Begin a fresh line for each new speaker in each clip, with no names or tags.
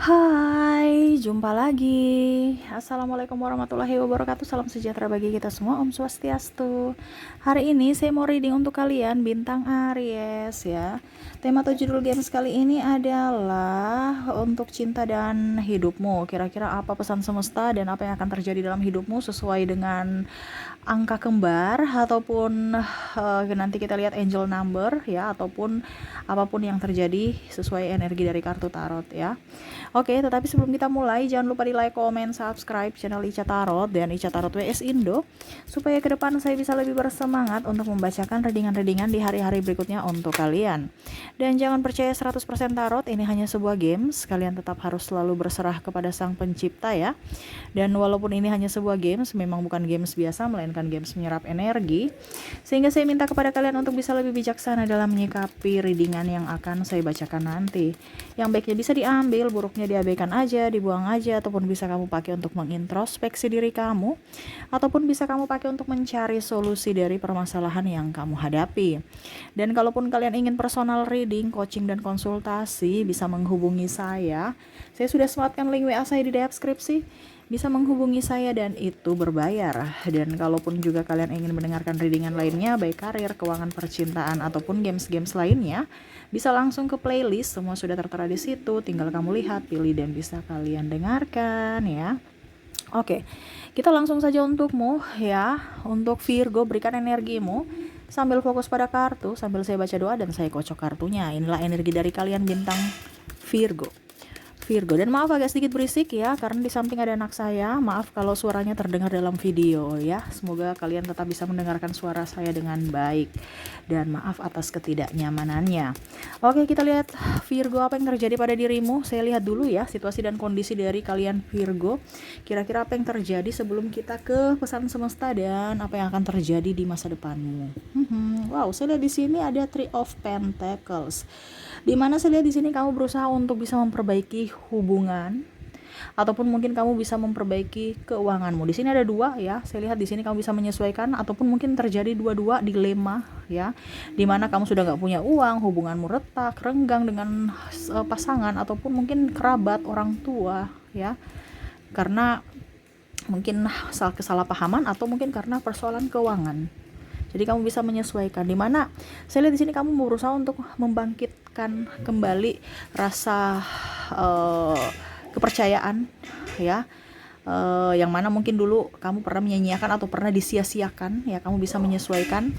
Hai, jumpa lagi. Assalamualaikum warahmatullahi wabarakatuh. Salam sejahtera bagi kita semua. Om Swastiastu. Hari ini saya mau reading untuk kalian bintang Aries ya. Tema atau judul games kali ini adalah untuk cinta dan hidupmu. Kira-kira apa pesan semesta dan apa yang akan terjadi dalam hidupmu sesuai dengan angka kembar ataupun nanti kita lihat angel number ya, ataupun apapun yang terjadi sesuai energi dari kartu tarot ya. Oke, tetapi sebelum kita mulai, jangan lupa di like, comment, subscribe channel Ica Tarot dan Ica Tarot WS Indo, supaya ke depan saya bisa lebih bersemangat untuk membacakan readingan-readingan di hari-hari berikutnya untuk kalian. Dan jangan percaya 100% tarot, ini hanya sebuah games, kalian tetap harus selalu berserah kepada sang pencipta ya. Dan walaupun ini hanya sebuah games, memang bukan games biasa, melainkan games menyerap energi, sehingga saya minta kepada kalian untuk bisa lebih bijaksana dalam menyikapi readingan yang akan saya bacakan nanti. Yang baiknya bisa diambil, buruknya diabaikan aja, dibuang aja, ataupun bisa kamu pakai untuk mengintrospeksi diri kamu, ataupun bisa kamu pakai untuk mencari solusi dari permasalahan yang kamu hadapi. Dan kalaupun kalian ingin personal reading, coaching, dan konsultasi, bisa menghubungi saya. Saya sudah sematkan link WA saya di deskripsi. Bisa menghubungi saya dan itu berbayar. Dan kalaupun juga kalian ingin mendengarkan readingan lainnya, baik karir, keuangan, percintaan, ataupun games-games lainnya, bisa langsung ke playlist, semua sudah tertera di situ. Tinggal kamu lihat, pilih, dan bisa kalian dengarkan ya. Oke, kita langsung saja untukmu ya. Untuk Virgo, berikan energimu sambil fokus pada kartu, sambil saya baca doa dan saya kocok kartunya. Inilah energi dari kalian bintang Virgo. Dan maaf agak sedikit berisik ya, karena di samping ada anak saya. Maaf kalau suaranya terdengar dalam video ya. Semoga kalian tetap bisa mendengarkan suara saya dengan baik, dan maaf atas ketidaknyamanannya. Oke, kita lihat Virgo, apa yang terjadi pada dirimu. Saya lihat dulu ya situasi dan kondisi dari kalian Virgo. Kira-kira apa yang terjadi sebelum kita ke pesan semesta dan apa yang akan terjadi di masa depanmu. Wow, saya lihat di sini ada Three of Pentacles. Dimana saya lihat di sini kamu berusaha untuk bisa memperbaiki hubungan, ataupun mungkin kamu bisa memperbaiki keuanganmu. Di sini ada dua ya. Saya lihat di sini kamu bisa menyesuaikan, ataupun mungkin terjadi dua-dua dilema ya. Dimana kamu sudah nggak punya uang, hubunganmu retak, renggang dengan pasangan, ataupun mungkin kerabat, orang tua ya. Karena mungkin kesalahpahaman, atau mungkin karena persoalan keuangan. Jadi kamu bisa menyesuaikan. Dimana saya lihat di sini kamu berusaha untuk membangkitkan kembali rasa kepercayaan ya, yang mana mungkin dulu kamu pernah menyanyiakan atau pernah disia-siakan ya. Kamu bisa menyesuaikan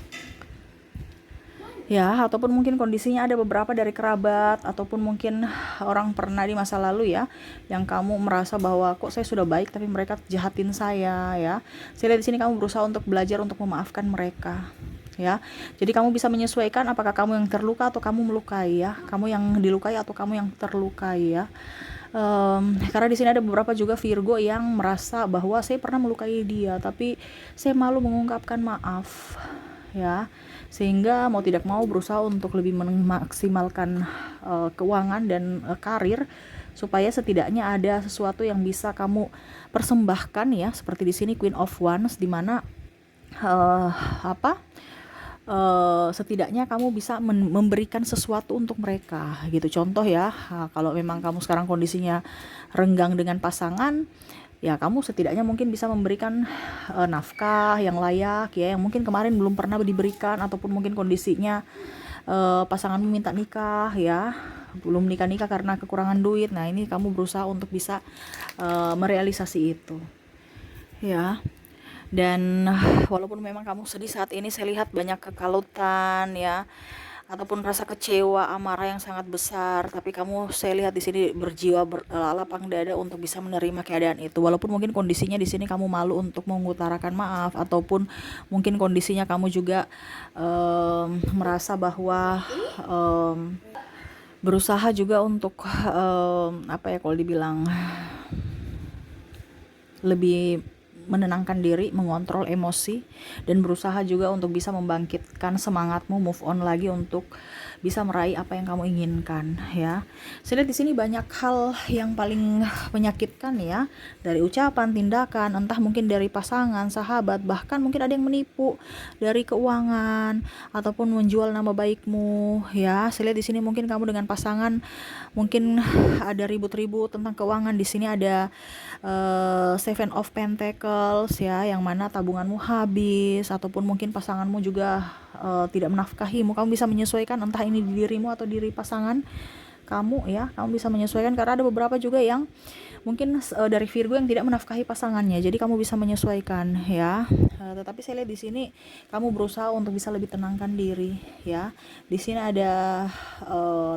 ya, ataupun mungkin kondisinya ada beberapa dari kerabat, ataupun mungkin orang pernah di masa lalu ya, yang kamu merasa bahwa kok saya sudah baik tapi mereka jahatin saya ya. Saya lihat di sini kamu berusaha untuk belajar untuk memaafkan mereka ya. Jadi kamu bisa menyesuaikan, apakah kamu yang terluka atau kamu melukai ya, kamu yang dilukai atau kamu yang terlukai ya. Karena di sini ada beberapa juga Virgo yang merasa bahwa saya pernah melukai dia tapi saya malu mengungkapkan maaf ya, sehingga mau tidak mau berusaha untuk lebih memaksimalkan keuangan dan karir, supaya setidaknya ada sesuatu yang bisa kamu persembahkan ya. Seperti di sini Queen of Wands, di mana setidaknya kamu bisa memberikan sesuatu untuk mereka gitu. Contoh ya, kalau memang kamu sekarang kondisinya renggang dengan pasangan ya, kamu setidaknya mungkin bisa memberikan nafkah yang layak ya, yang mungkin kemarin belum pernah diberikan, ataupun mungkin kondisinya pasanganmu minta nikah ya, belum nikah karena kekurangan duit. Nah, ini kamu berusaha untuk bisa merealisasi itu ya. Dan walaupun memang kamu sedih saat ini, saya lihat banyak kekalutan ya, ataupun rasa kecewa, amarah yang sangat besar, tapi kamu, saya lihat di sini berjiwa lapang dada untuk bisa menerima keadaan itu. Walaupun mungkin kondisinya di sini kamu malu untuk mengutarakan maaf, ataupun mungkin kondisinya kamu juga merasa bahwa berusaha juga untuk apa ya, kalau dibilang lebih menenangkan diri, mengontrol emosi, dan berusaha juga untuk bisa membangkitkan semangatmu, move on lagi untuk bisa meraih apa yang kamu inginkan, ya. Saya lihat di sini banyak hal yang paling menyakitkan, ya, dari ucapan, tindakan, entah mungkin dari pasangan, sahabat, bahkan mungkin ada yang menipu dari keuangan ataupun menjual nama baikmu, ya. Saya lihat di sini mungkin kamu dengan pasangan mungkin ada ribut-ribut tentang keuangan. Di sini ada Seven of Pentacles, ya, yang mana tabunganmu habis ataupun mungkin pasanganmu juga tidak menafkahimu. Kamu bisa menyesuaikan entah ini di dirimu atau diri pasangan kamu, ya. Kamu bisa menyesuaikan karena ada beberapa juga yang mungkin dari Virgo yang tidak menafkahi pasangannya. Jadi kamu bisa menyesuaikan, ya. Tetapi saya lihat di sini kamu berusaha untuk bisa lebih tenangkan diri, ya. Di sini ada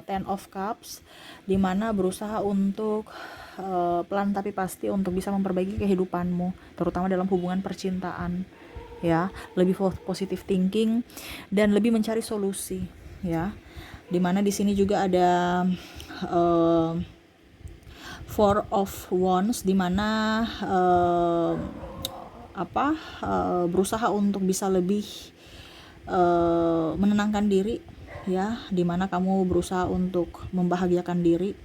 Ten of Cups, di mana berusaha untuk pelan tapi pasti untuk bisa memperbaiki kehidupanmu, terutama dalam hubungan percintaan, ya. Lebih positive thinking dan lebih mencari solusi, ya. Dimana di sini juga ada Four of Wands, dimana berusaha untuk bisa lebih menenangkan diri, ya. Dimana kamu berusaha untuk membahagiakan diri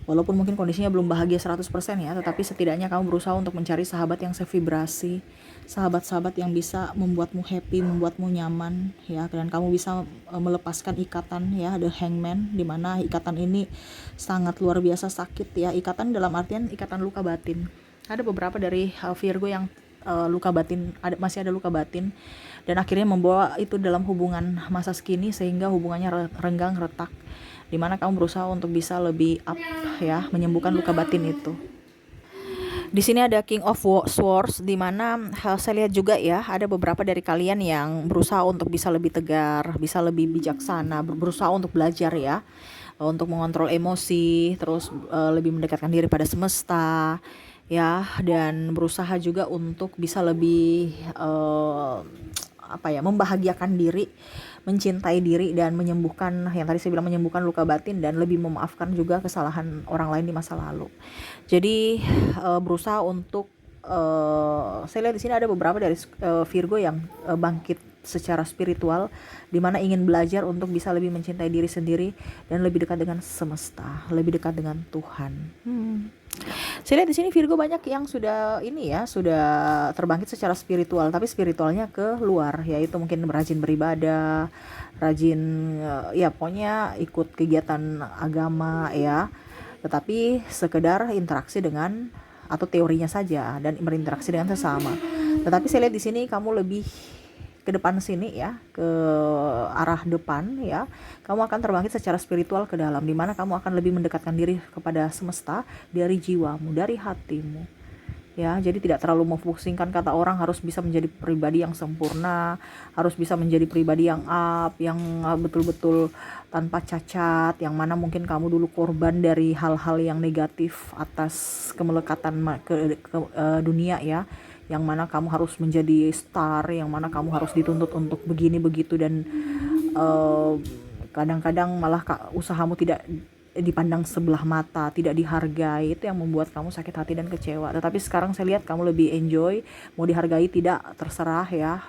walaupun mungkin kondisinya belum bahagia 100%, ya, tetapi setidaknya kamu berusaha untuk mencari sahabat yang sevibrasi, sahabat-sahabat yang bisa membuatmu happy, membuatmu nyaman, ya, dan kamu bisa melepaskan ikatan, ya, the hangman, dimana ikatan ini sangat luar biasa sakit, ya. Ikatan dalam artian ikatan luka batin. Ada beberapa dari Virgo yang luka batin, masih ada luka batin, dan akhirnya membawa itu dalam hubungan masa kini sehingga hubungannya renggang, retak, dimana kamu berusaha untuk bisa lebih up, ya, menyembuhkan luka batin itu. Di sini ada King of Swords, dimana saya lihat juga, ya, ada beberapa dari kalian yang berusaha untuk bisa lebih tegar, bisa lebih bijaksana, berusaha untuk belajar, ya, untuk mengontrol emosi, terus lebih mendekatkan diri pada semesta, ya, dan berusaha juga untuk bisa lebih membahagiakan diri, mencintai diri, dan menyembuhkan, yang tadi saya bilang, menyembuhkan luka batin dan lebih memaafkan juga kesalahan orang lain di masa lalu. Jadi berusaha untuk saya lihat di sini ada beberapa dari Virgo yang bangkit secara spiritual, dimana ingin belajar untuk bisa lebih mencintai diri sendiri dan lebih dekat dengan semesta, lebih dekat dengan Tuhan. Saya lihat di sini Virgo banyak yang sudah terbangkit secara spiritual, tapi spiritualnya ke luar, yaitu mungkin rajin beribadah, rajin pokoknya ikut kegiatan agama, ya. Tetapi sekedar interaksi dengan atau teorinya saja dan berinteraksi dengan sesama. Tetapi saya lihat di sini kamu lebih ke depan sini, ya, ke arah depan, ya. Kamu akan terbangkit secara spiritual ke dalam, dimana kamu akan lebih mendekatkan diri kepada semesta dari jiwamu, dari hatimu, ya. Jadi tidak terlalu memfusingkan kata orang harus bisa menjadi pribadi yang sempurna, harus bisa menjadi pribadi yang up, yang betul-betul tanpa cacat, yang mana mungkin kamu dulu korban dari hal-hal yang negatif atas kemelekatan ke dunia, ya, yang mana kamu harus menjadi star, yang mana kamu harus dituntut untuk begini begitu, dan kadang-kadang malah usahamu tidak dipandang sebelah mata, tidak dihargai. Itu yang membuat kamu sakit hati dan kecewa. Tetapi sekarang saya lihat kamu lebih enjoy, mau dihargai tidak terserah, ya,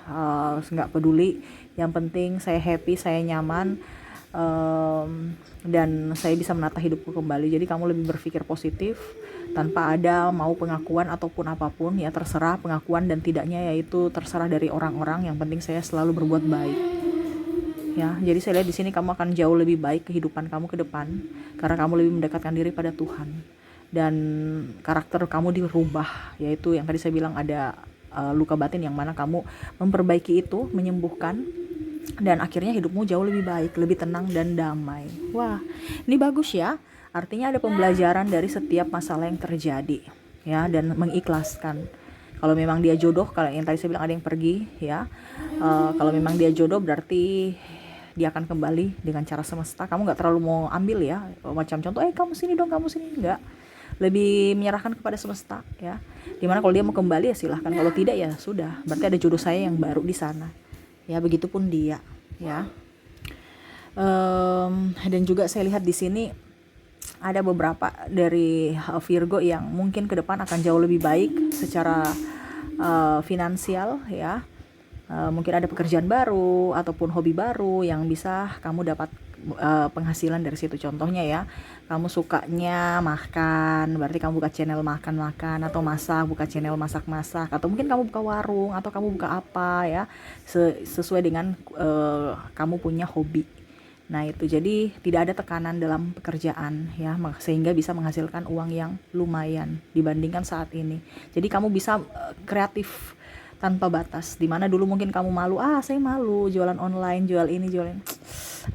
nggak peduli, yang penting saya happy, saya nyaman, dan saya bisa menata hidupku kembali. Jadi kamu lebih berpikir positif tanpa ada mau pengakuan ataupun apapun, ya, terserah pengakuan dan tidaknya, yaitu terserah dari orang-orang, yang penting saya selalu berbuat baik, ya. Jadi saya lihat di sini kamu akan jauh lebih baik kehidupan kamu ke depan karena kamu lebih mendekatkan diri pada Tuhan, dan karakter kamu dirubah, yaitu yang tadi saya bilang ada luka batin, yang mana kamu memperbaiki itu, menyembuhkan, dan akhirnya hidupmu jauh lebih baik, lebih tenang dan damai. Wah, ini bagus, ya. Artinya ada pembelajaran dari setiap masalah yang terjadi, ya, dan mengikhlaskan. Kalau memang dia jodoh, kalau yang tadi saya bilang ada yang pergi, ya, kalau memang dia jodoh berarti dia akan kembali dengan cara semesta. Kamu nggak terlalu mau ambil, ya, macam contoh, kamu sini dong, kamu sini, enggak. Lebih menyerahkan kepada semesta, ya. Dimana kalau dia mau kembali, ya silahkan, kalau tidak, ya sudah, berarti ada jodoh saya yang baru di sana, ya. Begitupun dia, ya. Dan juga saya lihat di sini ada beberapa dari Virgo yang mungkin ke depan akan jauh lebih baik secara finansial ya. Mungkin ada pekerjaan baru ataupun hobi baru yang bisa kamu dapat penghasilan dari situ. Contohnya ya, kamu sukanya makan, berarti kamu buka channel makan-makan, atau masak, buka channel masak-masak, atau mungkin kamu buka warung, atau kamu buka apa ya, sesuai dengan kamu punya hobi. Nah itu, jadi tidak ada tekanan dalam pekerjaan ya, sehingga bisa menghasilkan uang yang lumayan dibandingkan saat ini. Jadi kamu bisa kreatif tanpa batas. Dimana dulu mungkin kamu malu, saya malu jualan online, jual ini, jual ini.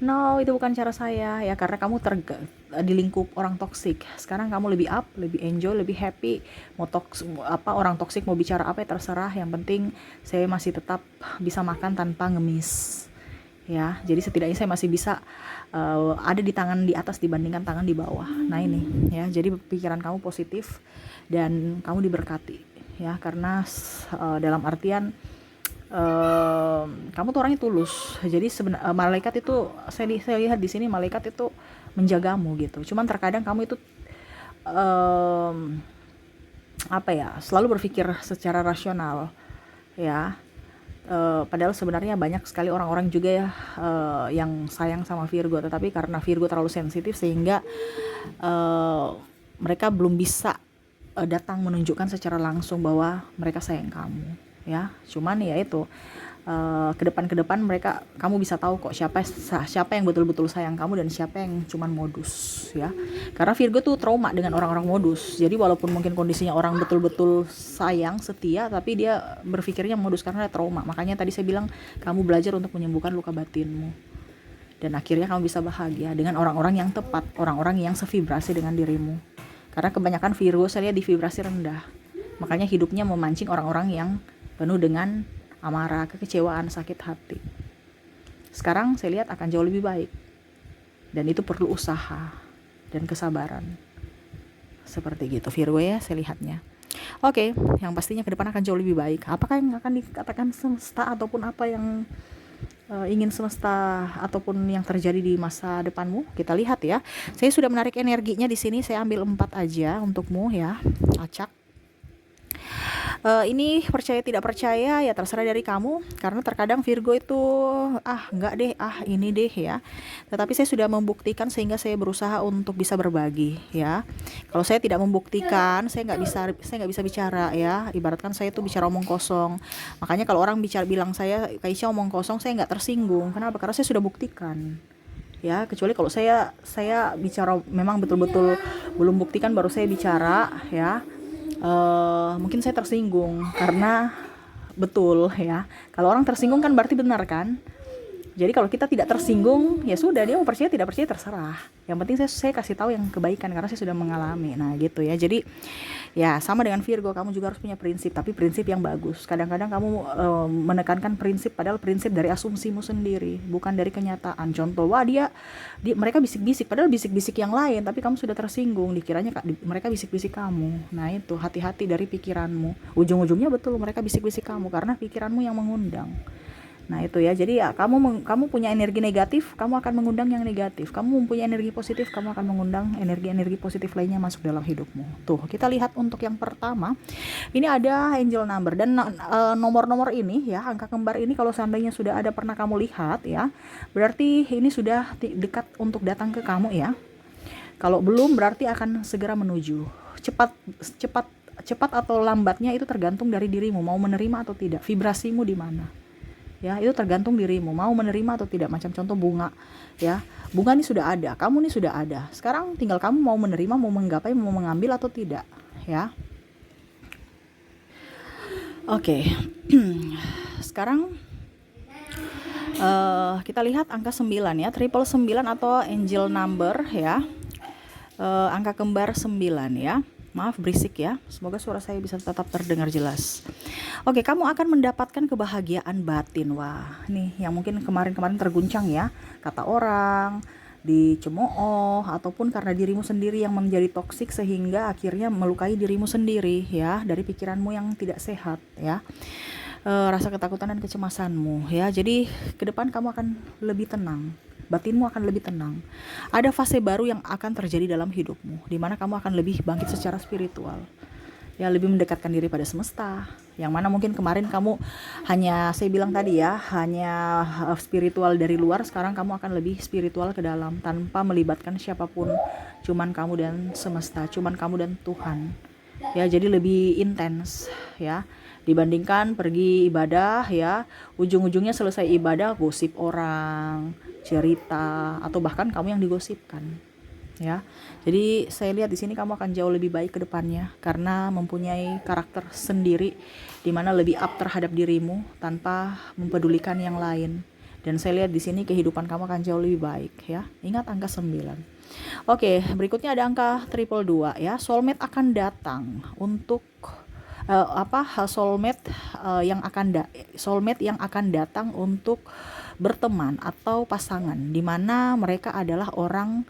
No, itu bukan cara saya ya, karena kamu di lingkup orang toksik. Sekarang kamu lebih up, lebih enjoy, lebih happy. Mau orang toksik mau bicara apa ya terserah, yang penting saya masih tetap bisa makan tanpa ngemis. Ya, jadi setidaknya saya masih bisa ada di tangan di atas dibandingkan tangan di bawah. Nah ini ya, jadi pikiran kamu positif dan kamu diberkati ya, karena dalam artian kamu tuh orangnya tulus. Jadi malaikat itu saya lihat di sini, malaikat itu menjagamu gitu. Cuman terkadang kamu itu selalu berpikir secara rasional ya. Padahal sebenarnya banyak sekali orang-orang juga ya yang sayang sama Virgo, tetapi karena Virgo terlalu sensitif sehingga mereka belum bisa datang menunjukkan secara langsung bahwa mereka sayang kamu ya. Cuman ya itu, ke depan kamu bisa tahu kok siapa yang betul-betul sayang kamu dan siapa yang cuman modus ya. Karena Virgo tuh trauma dengan orang-orang modus. Jadi walaupun mungkin kondisinya orang betul-betul sayang, setia, tapi dia berpikirnya modus karena trauma. Makanya tadi saya bilang kamu belajar untuk menyembuhkan luka batinmu, dan akhirnya kamu bisa bahagia dengan orang-orang yang tepat, orang-orang yang sevibrasi dengan dirimu. Karena kebanyakan Virgo saya lihat di vibrasi rendah, makanya hidupnya memancing orang-orang yang penuh dengan amarah, kekecewaan, sakit hati. Sekarang saya lihat akan jauh lebih baik, dan itu perlu usaha dan kesabaran. Seperti gitu Virgo ya, saya lihatnya. Oke, yang pastinya ke depan akan jauh lebih baik. Apakah yang akan dikatakan semesta ataupun apa yang ingin semesta ataupun yang terjadi di masa depanmu, kita lihat ya. Saya sudah menarik energinya di sini, saya ambil 4 aja untukmu ya, acak. Ini percaya tidak percaya ya terserah dari kamu, karena terkadang Virgo itu enggak deh, ini deh ya. Tetapi saya sudah membuktikan sehingga saya berusaha untuk bisa berbagi ya. Kalau saya tidak membuktikan, saya nggak bisa bicara ya. Ibaratkan saya itu bicara omong kosong. Makanya kalau orang bilang saya Kaisha omong kosong, saya nggak tersinggung. Kenapa? Karena saya sudah buktikan. Ya, kecuali kalau saya bicara memang betul-betul belum buktikan baru saya bicara ya. Mungkin saya tersinggung karena betul ya. Kalau orang tersinggung kan berarti benar kan. Jadi kalau kita tidak tersinggung, ya sudah, dia mau percaya tidak percaya terserah. Yang penting saya kasih tahu yang kebaikan karena saya sudah mengalami. Nah gitu ya. Jadi ya sama dengan Virgo, kamu juga harus punya prinsip, tapi prinsip yang bagus. Kadang-kadang kamu menekankan prinsip padahal prinsip dari asumsimu sendiri, bukan dari kenyataan. Contoh, mereka bisik-bisik, padahal bisik-bisik yang lain, tapi kamu sudah tersinggung, dikiranya mereka bisik-bisik kamu. Nah itu, hati-hati dari pikiranmu. Ujung-ujungnya betul mereka bisik-bisik kamu karena pikiranmu yang mengundang. Nah itu ya, jadi ya kamu punya energi negatif, kamu akan mengundang yang negatif. Kamu mempunyai energi positif, kamu akan mengundang energi-energi positif lainnya masuk dalam hidupmu. Tuh, kita lihat untuk yang pertama. Ini ada angel number, dan nomor-nomor ini ya, angka kembar ini kalau seandainya sudah ada pernah kamu lihat ya, berarti ini sudah dekat untuk datang ke kamu ya. Kalau belum, berarti akan segera menuju. Cepat atau lambatnya itu tergantung dari dirimu, mau menerima atau tidak, vibrasimu di mana. Ya, itu tergantung dirimu mau menerima atau tidak. Macam contoh bunga ya, bunga ini sudah ada, kamu ini sudah ada, sekarang tinggal kamu mau menerima, mau menggapai, mau mengambil atau tidak ya. Oke. Sekarang kita lihat angka 9 ya, 999 atau angel number ya, angka kembar 9 ya. Maaf berisik ya, semoga suara saya bisa tetap terdengar jelas. Oke, kamu akan mendapatkan kebahagiaan batin. Wah, nih yang mungkin kemarin-kemarin terguncang ya, kata orang, dicemooh, ataupun karena dirimu sendiri yang menjadi toksik sehingga akhirnya melukai dirimu sendiri ya, dari pikiranmu yang tidak sehat ya. Rasa ketakutan dan kecemasanmu ya. Jadi ke depan kamu akan lebih tenang, batinmu akan lebih tenang. Ada fase baru yang akan terjadi dalam hidupmu, di mana kamu akan lebih bangkit secara spiritual ya lebih mendekatkan diri pada semesta, yang mana mungkin kemarin kamu hanya, saya bilang tadi ya, hanya spiritual dari luar, sekarang kamu akan lebih spiritual ke dalam tanpa melibatkan siapapun, cuman kamu dan semesta, cuman kamu dan Tuhan, ya. Jadi lebih intens ya dibandingkan pergi ibadah ya, ujung-ujungnya selesai ibadah gosip orang, cerita, atau bahkan kamu yang digosipkan ya. Jadi saya lihat di sini kamu akan jauh lebih baik ke depannya karena mempunyai karakter sendiri di mana lebih up terhadap dirimu tanpa mempedulikan yang lain. Dan saya lihat di sini kehidupan kamu akan jauh lebih baik ya. Ingat angka 9. Oke, berikutnya ada angka triple 2 ya. Soulmate akan datang untuk soulmate soulmate yang akan datang untuk berteman atau pasangan di mana mereka adalah orang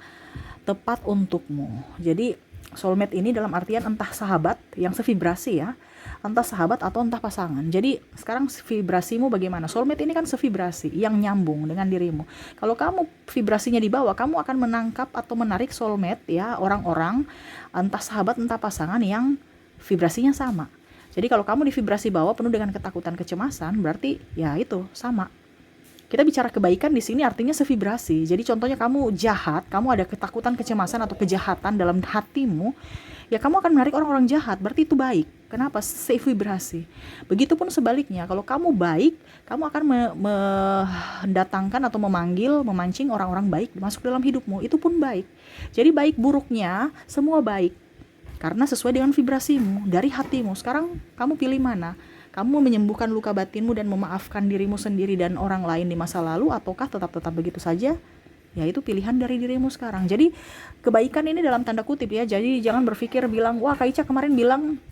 tepat untukmu. Jadi soulmate ini dalam artian entah sahabat yang sevibrasi ya, entah sahabat atau entah pasangan. Jadi sekarang vibrasimu bagaimana? Soulmate ini kan sevibrasi yang nyambung dengan dirimu. Kalau kamu vibrasinya di bawah, kamu akan menangkap atau menarik soulmate ya, orang-orang entah sahabat entah pasangan yang vibrasinya sama. Jadi kalau kamu di vibrasi bawah penuh dengan ketakutan, kecemasan, berarti ya itu sama. Kita bicara kebaikan di sini artinya sevibrasi. Jadi contohnya kamu jahat, kamu ada ketakutan, kecemasan atau kejahatan dalam hatimu, ya kamu akan menarik orang-orang jahat. Berarti itu baik. Kenapa? Sevibrasi. Begitupun sebaliknya, kalau kamu baik, kamu akan mendatangkan atau memancing orang-orang baik masuk dalam hidupmu. Itu pun baik. Jadi baik buruknya semua baik. Karena sesuai dengan vibrasimu, dari hatimu. Sekarang kamu pilih mana? Kamu menyembuhkan luka batinmu dan memaafkan dirimu sendiri dan orang lain di masa lalu, ataukah tetap begitu saja? Ya itu pilihan dari dirimu sekarang. Jadi kebaikan ini dalam tanda kutip ya. Jadi jangan berpikir bilang, wah Kak Ica kemarin bilang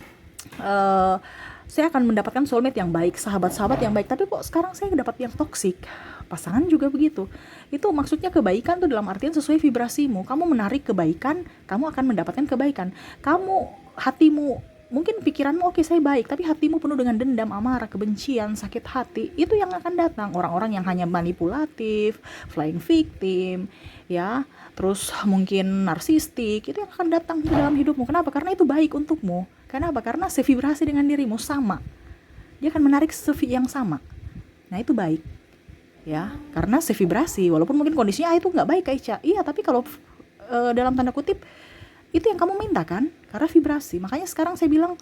saya akan mendapatkan soulmate yang baik, sahabat-sahabat yang baik, tapi kok sekarang saya dapat yang toksik. Pasangan juga begitu. Itu maksudnya kebaikan tuh dalam artian sesuai vibrasimu. Kamu menarik kebaikan, kamu akan mendapatkan kebaikan. Hatimu, mungkin pikiranmu oke saya baik, tapi hatimu penuh dengan dendam, amarah, kebencian, sakit hati, itu yang akan datang. Orang-orang yang hanya manipulatif, flying victim, ya, terus mungkin narsistik, itu yang akan datang ke dalam hidupmu. Kenapa? Karena itu baik untukmu. Kenapa? Karena sevibrasi dengan dirimu sama. Dia akan menarik yang sama. Nah itu baik. Ya, karena sevibrasi. Walaupun mungkin kondisinya itu nggak baik Kak Ica. Iya, tapi kalau dalam tanda kutip itu yang kamu minta kan, karena vibrasi. Makanya sekarang saya bilang,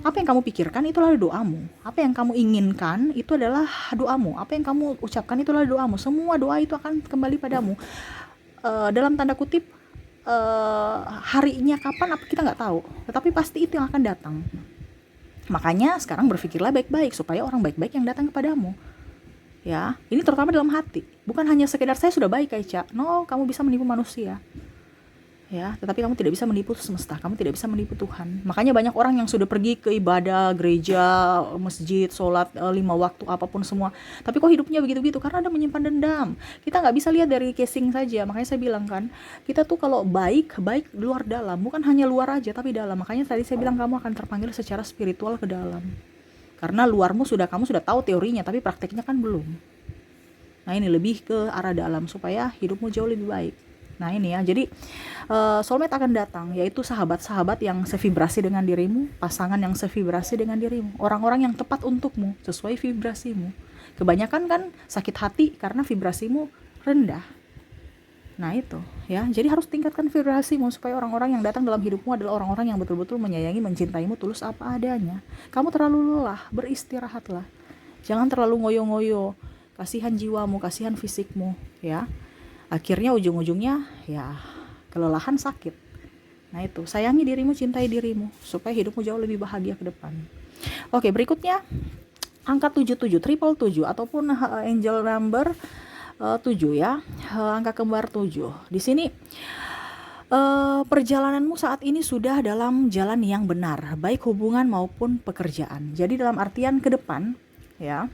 apa yang kamu pikirkan itu adalah doamu, apa yang kamu inginkan itu adalah doamu, apa yang kamu ucapkan itu adalah doamu. Semua doa itu akan kembali padamu. Dalam tanda kutip harinya kapan apa kita nggak tahu, tetapi pasti itu yang akan datang. Makanya sekarang berpikirlah baik-baik supaya orang baik-baik yang datang kepadamu. Ya, ini terutama dalam hati. Bukan hanya sekedar saya sudah baik Kak Ica. No, kamu bisa menipu manusia. Ya, tetapi kamu tidak bisa menipu semesta, kamu tidak bisa menipu Tuhan. Makanya banyak orang yang sudah pergi ke ibadah, gereja, masjid, sholat 5 waktu, apapun semua, tapi kok hidupnya begitu-begitu, karena ada menyimpan dendam. Kita nggak bisa lihat dari casing saja. Makanya saya bilang kan, kita tuh kalau baik luar dalam, bukan hanya luar aja tapi dalam. Makanya tadi saya bilang kamu akan terpanggil secara spiritual ke dalam, karena luarmu kamu sudah tahu teorinya, tapi prakteknya kan belum. Nah ini lebih ke arah dalam supaya hidupmu jauh lebih baik. Nah ini ya, jadi soulmate akan datang, yaitu sahabat-sahabat yang sevibrasi dengan dirimu, pasangan yang sevibrasi dengan dirimu, orang-orang yang tepat untukmu, sesuai vibrasimu. Kebanyakan kan sakit hati karena vibrasimu rendah. Nah itu ya, jadi harus tingkatkan vibrasimu supaya orang-orang yang datang dalam hidupmu adalah orang-orang yang betul-betul menyayangi, mencintaimu tulus apa adanya. Kamu terlalu lelah, beristirahatlah. Jangan terlalu ngoyo-ngoyo, kasihan jiwamu, kasihan fisikmu ya. Akhirnya ujung-ujungnya ya kelelahan, sakit. Nah itu, sayangi dirimu, cintai dirimu supaya hidupmu jauh lebih bahagia ke depan. Oke, berikutnya angka 77, triple 7 ataupun angel number 7 ya, angka kembar 7. Di sini perjalananmu saat ini sudah dalam jalan yang benar, baik hubungan maupun pekerjaan. Jadi dalam artian ke depan ya,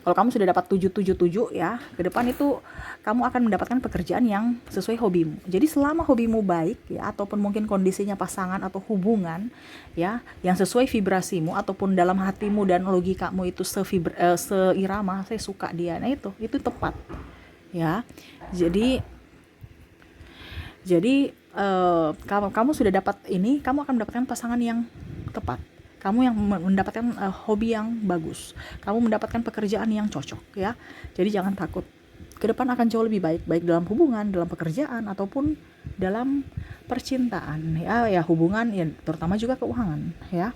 kalau kamu sudah dapat 777 ya, ke depan itu kamu akan mendapatkan pekerjaan yang sesuai hobimu. Jadi selama hobimu baik ya, ataupun mungkin kondisinya pasangan atau hubungan ya, yang sesuai vibrasimu ataupun dalam hatimu dan logikamu itu seirama, saya suka dia. Nah itu tepat ya. Jadi kamu sudah dapat ini, kamu akan mendapatkan pasangan yang tepat, kamu yang mendapatkan hobi yang bagus, kamu mendapatkan pekerjaan yang cocok ya. Jadi jangan takut, ke depan akan jauh lebih baik, baik dalam hubungan, dalam pekerjaan, ataupun dalam percintaan ya hubungan ya, terutama juga keuangan ya.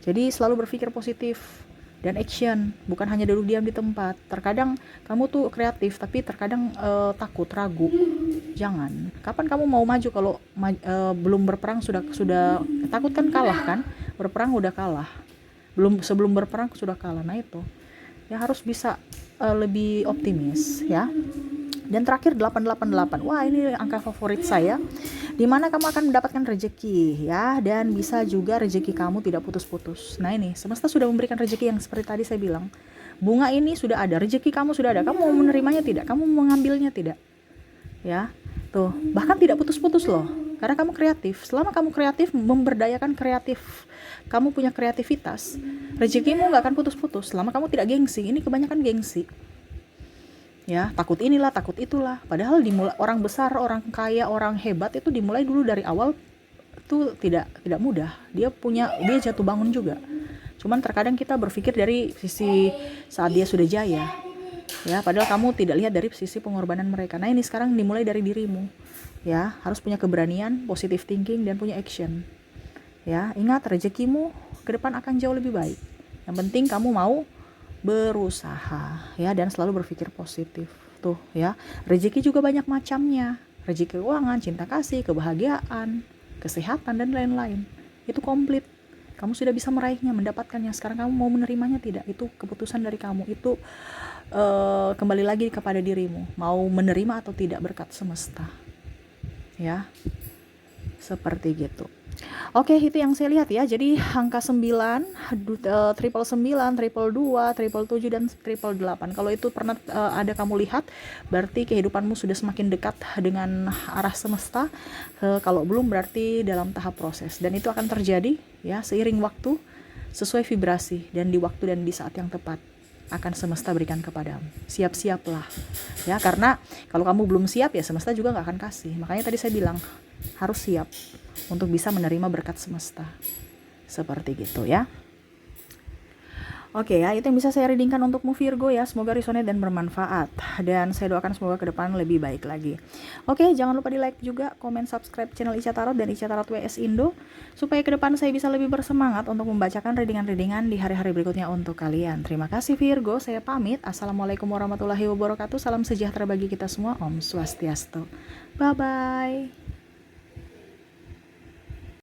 Jadi selalu berpikir positif dan action, bukan hanya duduk diam di tempat. Terkadang kamu tuh kreatif tapi terkadang takut, ragu. Jangan. Kapan kamu mau maju kalau belum berperang sudah takut kan, kalah kan? Berperang udah kalah. Sebelum berperang sudah kalah. Nah itu. Ya harus bisa lebih optimis ya. Dan terakhir 888. Wah, ini angka favorit saya. Dimana kamu akan mendapatkan rezeki ya, dan bisa juga rezeki kamu tidak putus-putus. Nah ini, semesta sudah memberikan rezeki yang seperti tadi saya bilang. Bunga ini sudah ada, rezeki kamu sudah ada. Kamu mau menerimanya tidak? Kamu mau mengambilnya tidak? Ya, tuh, bahkan tidak putus-putus loh. Karena kamu kreatif. Selama kamu kreatif, memberdayakan kreatif, kamu punya kreativitas, rezekimu nggak akan putus-putus. Selama kamu tidak gengsi. Ini kebanyakan gengsi. Ya, takut inilah, takut itulah. Padahal dimulai orang besar, orang kaya, orang hebat itu dimulai dulu dari awal itu tidak mudah. Dia jatuh bangun juga. Cuman terkadang kita berpikir dari sisi saat dia sudah jaya. Ya, padahal kamu tidak lihat dari sisi pengorbanan mereka. Nah, ini sekarang dimulai dari dirimu. Ya, harus punya keberanian, positive thinking, dan punya action. Ya, ingat rezekimu ke depan akan jauh lebih baik. Yang penting kamu mau berusaha ya, dan selalu berpikir positif tuh ya. Rezeki juga banyak macamnya, rezeki keuangan, cinta kasih, kebahagiaan, kesehatan, dan lain-lain. Itu komplit, kamu sudah bisa meraihnya, mendapatkannya. Sekarang kamu mau menerimanya tidak, itu keputusan dari kamu. Itu kembali lagi kepada dirimu, mau menerima atau tidak berkat semesta ya, seperti gitu. Oke, itu yang saya lihat ya. Jadi angka 9, triple 9, triple 2, triple 7, dan triple 8. Kalau itu pernah ada kamu lihat, berarti kehidupanmu sudah semakin dekat dengan arah semesta. Kalau belum, berarti dalam tahap proses. Dan itu akan terjadi ya seiring waktu, sesuai vibrasi, dan di waktu dan di saat yang tepat akan semesta berikan kepadamu. Siap-siaplah ya, karena kalau kamu belum siap ya semesta juga gak akan kasih. Makanya tadi saya bilang harus siap untuk bisa menerima berkat semesta. Seperti gitu ya. Oke ya, itu yang bisa saya readingkan untukmu Virgo ya. Semoga resonate dan bermanfaat. Dan saya doakan semoga ke depan lebih baik lagi. Oke, jangan lupa di like juga, komen, subscribe channel Ica Tarot dan Ica Tarot WS Indo, supaya ke depan saya bisa lebih bersemangat untuk membacakan readingan-readingan di hari-hari berikutnya untuk kalian. Terima kasih Virgo, saya pamit. Assalamualaikum warahmatullahi wabarakatuh. Salam sejahtera bagi kita semua. Om Swastiastu. Bye-bye.